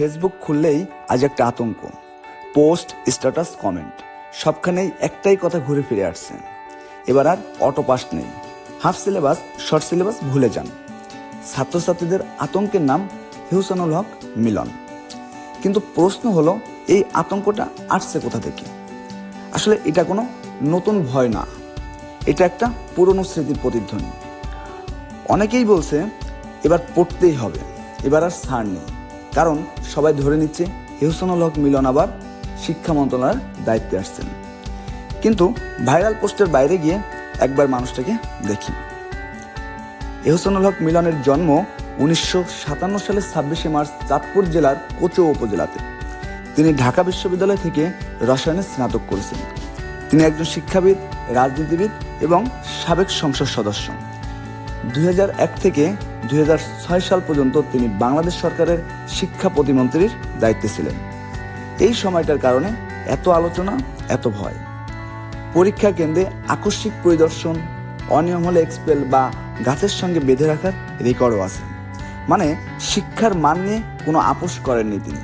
Facebook খুললেই আজ একটা আতঙ্ক। পোস্ট, স্ট্যাটাস, কমেন্ট সবখানেই একটাই কথা ঘুরে ফিরে আসছে, এবার আর অটো পাস নেই, হাফ সিলেবাস, শর্ট সিলেবাস ভুলে যান। ছাত্রছাত্রীদের আতঙ্কের নাম হিউসানুল হক মিলন। কিন্তু প্রশ্ন হলো, এই আতঙ্কটা আসছে কোথা থেকে? আসলে এটা কোনো নতুন ভয় না, এটা একটা পুরনো স্মৃতির প্রতিধ্বনি। অনেকেই বলছে এবার পড়তেই হবে, এবার আর ছাড় নেই, কারণ সবাই ধরে নিচ্ছে হিউসানুল হক মিলন আবার শিক্ষা মন্ত্রণালয়ের দায়িত্বে আসছেন। কিন্তু ভাইরাল পোস্টের বাইরে গিয়ে একবার মানুষটাকে দেখি। ইহসানুল হক মিলনের জন্ম 1957 সালের 26শে মার্চ চাঁদপুর জেলার কোচো উপজেলাতে। তিনি ঢাকা বিশ্ববিদ্যালয় থেকে রসায়নে স্নাতক করেছেন। তিনি একজন শিক্ষাবিদ, রাজনীতিবিদ এবং সাবেক সংসদ সদস্য। 2001 থেকে 2006 সাল পর্যন্ত তিনি বাংলাদেশ সরকারের শিক্ষা প্রতিমন্ত্রীর দায়িত্বে ছিলেন। এই সময়টার কারণে এত আলোচনা, এত ভয়। পরীক্ষা কেন্দ্রে আকস্মিক পরিদর্শন, অনিয়ম হলে এক্সপেল বা গাছের সঙ্গে বেঁধে রাখার রেকর্ডও আছে। মানে শিক্ষার মান নিয়ে কোনো আপোষ করেননি তিনি।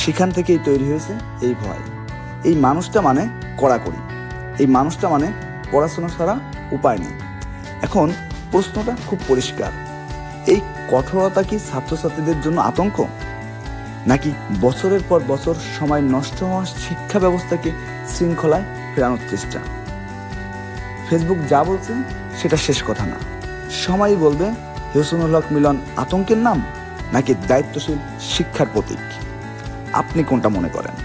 সেখান থেকেই তৈরি হয়েছে এই ভয়। এই মানুষটা মানে কড়াকড়ি, এই মানুষটা মানে পড়াশোনা ছাড়া উপায় নেই। এখন প্রশ্নটা খুব পরিষ্কার, এই কঠোরতা কি ছাত্রছাত্রীদের জন্য আতঙ্ক, নাকি বছরের পর বছর সময় নষ্ট হওয়া শিক্ষা ব্যবস্থাকে শৃঙ্খলায় ফেরানোর চেষ্টা? ফেসবুক যা বলছে সেটা শেষ কথা না, সময়ই বলবে হিউসানুল হক মিলন আতঙ্কের নাম নাকি দায়িত্বশীল শিক্ষার প্রতীক। আপনি কোনটা মনে করেন?